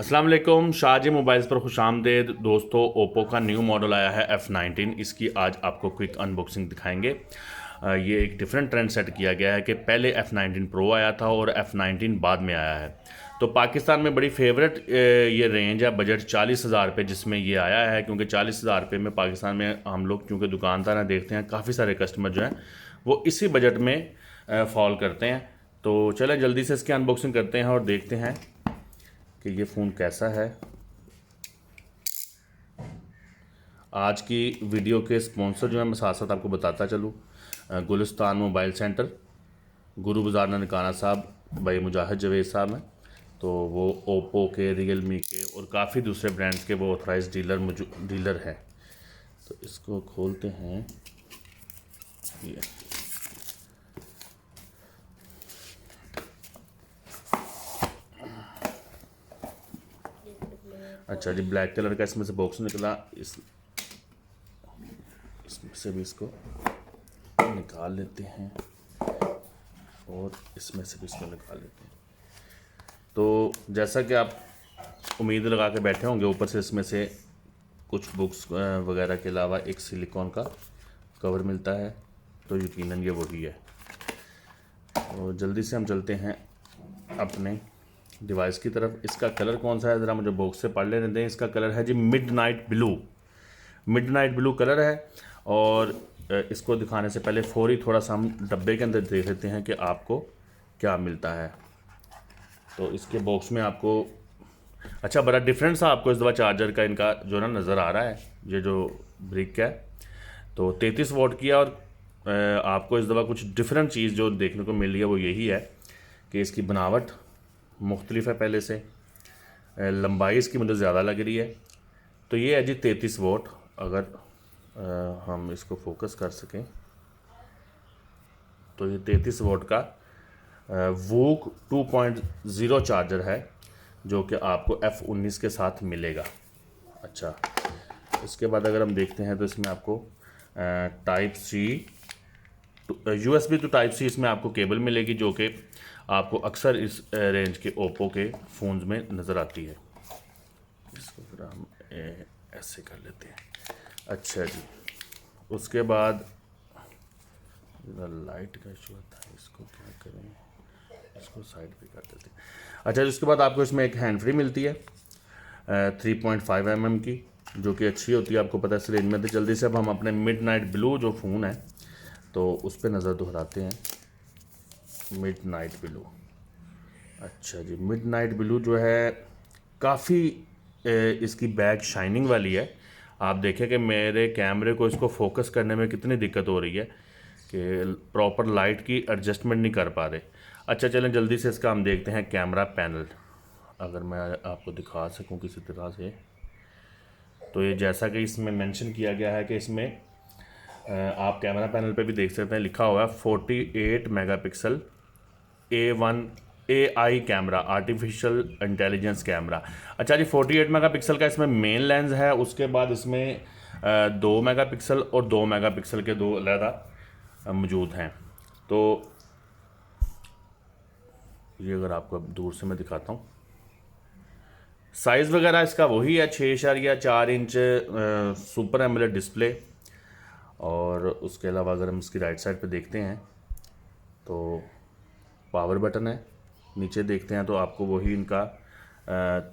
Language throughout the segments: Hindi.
अस्सलाम वालेकुम, शाहजी मोबाइल्स पर खुशामदेद दोस्तों। ओप्पो का न्यू मॉडल आया है F19। इसकी आज आपको क्विक अनबॉक्सिंग दिखाएंगे। ये एक डिफरेंट ट्रेंड सेट किया गया है कि पहले F19 Pro आया था और F19 बाद में आया है। तो पाकिस्तान में बड़ी फेवरेट ये रेंज है, बजट 40,000 रुपये जिसमें ये आया है, क्योंकि 40,000 रुपये में पाकिस्तान में हम लोग क्योंकि दुकानदार हैं, देखते हैं काफ़ी सारे कस्टमर जो हैं वो इसी बजट में फॉल करते हैं। तो चलें जल्दी से इसकी अनबॉक्सिंग करते हैं और देखते हैं कि ये फ़ोन कैसा है। आज की वीडियो के स्पॉन्सर जो है मैं साथ साथ आपको बताता चलूँ। गुलिस्तान मोबाइल सेंटर, गुरु बाज़ार ननकाना साहब भाई मुजाहिद जवेद साहब हैं। तो वो ओप्पो के, रियलमी के और काफ़ी दूसरे ब्रांड्स के वो ऑथराइज डीलर हैं। तो इसको खोलते हैं। ये अच्छा जी, ब्लैक कलर का इसमें से बॉक्स निकला। इसमें से भी इसको निकाल लेते हैं और इसमें से भी इसको निकाल लेते हैं। तो जैसा कि आप उम्मीद लगा के बैठे होंगे, ऊपर से इसमें से कुछ बुक्स वगैरह के अलावा एक सिलिकॉन का कवर मिलता है। तो यकीनन ये वही है। तो जल्दी से हम चलते हैं अपने डिवाइस की तरफ। इसका कलर कौन सा है ज़रा मुझे बॉक्स से पढ़ लेने दें। इसका कलर है जी मिडनाइट ब्लू कलर है। और इसको दिखाने से पहले फौरी थोड़ा सा हम डब्बे के अंदर देख लेते हैं कि आपको क्या मिलता है। तो इसके बॉक्स में आपको अच्छा बड़ा डिफरेंट सा आपको इस दफ़ा चार्जर का इनका जो ना नज़र आ रहा है। ये जो ब्रिक है तो 33 वॉट की है। और आपको इस दफ़ा कुछ डिफरेंट चीज़ जो देखने को मिल रही है वो यही है कि इसकी बनावट मुख्तलिफ है पहले से। लंबाई इसकी मुझे ज़्यादा लग रही है। तो ये है जी 33 वोट। अगर हम इसको फोकस कर सकें तो ये 33 वोट का वूक 2.0 चार्जर है जो कि आपको F19 के साथ मिलेगा। अच्छा, इसके बाद अगर हम देखते हैं तो इसमें आपको type C USB to type C इसमें आपको केबल मिलेगी, जो कि आपको अक्सर इस रेंज के ओप्पो के फ़ोन्स में नज़र आती है। इसको फिर हम ऐसे कर लेते हैं। अच्छा जी, उसके बाद लाइट का इशू आता है, इसको क्या करें, इसको साइड पे कर देते हैं। अच्छा, उसके बाद आपको इसमें एक हैंड फ्री मिलती है 3.5 mm की, जो कि अच्छी होती है, आपको पता है इस रेंज में। तो जल्दी से अब हम अपने मिडनाइट ब्लू जो फ़ोन है तो उस पर नज़र दोहराते हैं। मिडनाइट ब्लू, अच्छा जी, मिडनाइट ब्लू जो है काफ़ी इसकी बैक शाइनिंग वाली है। आप देखें कि मेरे कैमरे को इसको फोकस करने में कितनी दिक्कत हो रही है कि प्रॉपर लाइट की एडजस्टमेंट नहीं कर पा रहे। अच्छा चलें जल्दी से इसका हम देखते हैं कैमरा पैनल, अगर मैं आपको दिखा सकूं किसी तरह से। तो ये जैसा कि इसमें मेंशन किया गया है कि इसमें आप कैमरा पैनल पे भी देख सकते हैं, लिखा हुआ है 48 megapixel AI camera, artificial intelligence camera. अच्छा जी, 48 मेगापिक्सल का इसमें मेन लेंस है। उसके बाद इसमें 2 मेगापिक्सल और 2 मेगापिक्सल के दो अलग मौजूद हैं। तो ये अगर आपको अब दूर से मैं दिखाता हूँ, साइज़ वगैरह इसका वही है 6.4 इंच सुपर एमोलेड डिस्प्ले। और उसके अलावा अगर हम इसकी राइट साइड पे देखते हैं तो पावर बटन है। नीचे देखते हैं तो आपको वही इनका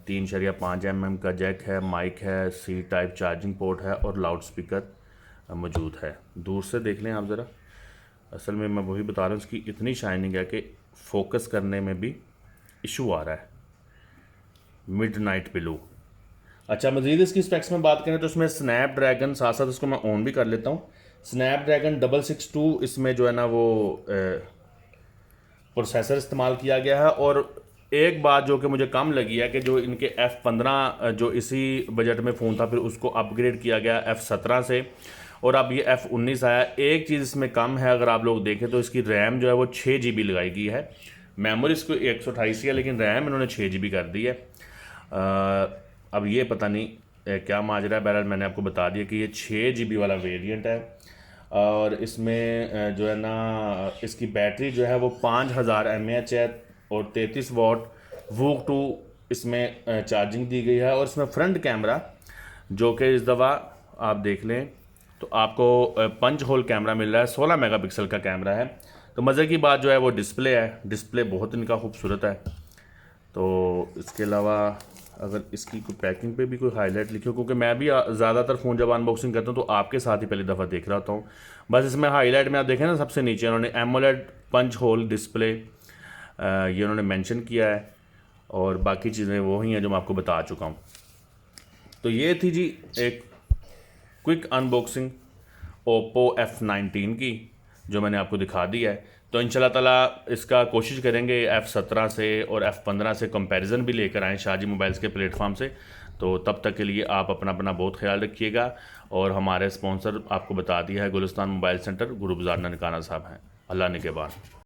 3.5 mm का जैक है, माइक है, सी टाइप चार्जिंग पोर्ट है और लाउड स्पीकर मौजूद है। दूर से देख लें आप ज़रा। असल में मैं वही बता रहा हूँ, इसकी इतनी शाइनिंग है कि फोकस करने में भी इशू आ रहा है। Midnight blue. अच्छा, मज़ीद इसकी स्पेक्स में बात करें तो इसमें स्नैपड्रैगन, साथ साथ इसको मैं ऑन भी कर लेता हूँ, स्नैपड्रैगन 662 इसमें जो है ना वो प्रोसेसर इस्तेमाल किया गया है। और एक बात जो कि मुझे कम लगी है कि जो इनके F15 जो इसी बजट में फ़ोन था, फिर उसको अपग्रेड किया गया F17 से और अब ये F19 आया। एक चीज़ इसमें कम है, अगर आप लोग देखें तो इसकी रैम जो है वो 6 GB लगाई गई है। मेमोरी इसको 128 है, लेकिन रैम इन्होंने 6 GB कर दी है। अब ये पता नहीं क्या माजरा है। बहरहाल मैंने आपको बता दिया कि ये 6 GB वाला वेरिएंट है। और इसमें जो है ना इसकी बैटरी जो है वो 5000 mAh है और 33 वॉट वूक टू इसमें चार्जिंग दी गई है और इसमें फ्रंट कैमरा जो कि इस दफ़ा आप देख लें तो आपको पंच होल कैमरा मिल रहा है, 16 मेगापिक्सल का कैमरा है। तो मज़े की बात जो है वो डिस्प्ले है, डिस्प्ले बहुत इनका खूबसूरत है। तो इसके अलावा अगर इसकी कोई पैकिंग पे भी कोई हाईलाइट लिखी हो, क्योंकि मैं भी ज़्यादातर फ़ोन जब अनबॉक्सिंग करता हूँ तो आपके साथ ही पहली दफ़ा देख रहा हूँ। बस इसमें हाईलाइट में आप देखें ना, सबसे नीचे उन्होंने एमोलेड पंच होल डिस्प्ले ये उन्होंने मेंशन किया है और बाकी चीज़ें वो ही हैं जो मैं आपको बता चुका हूँ। तो ये थी जी एक क्विक अनबॉक्सिंग ओप्पो F19 की जो मैंने आपको दिखा दी है। तो इंशाल्लाह ताला इसका कोशिश करेंगे F17 से और F15 से कंपैरिजन भी लेकर आएँ शाहजी मोबाइल्स के प्लेटफॉर्म से। तो तब तक के लिए आप अपना बहुत ख्याल रखिएगा और हमारे स्पॉन्सर आपको बता दिया है गुलिस्तान मोबाइल सेंटर, गुरु बाज़ार ननकाना साहब हैं। अल्लाह निगहबान।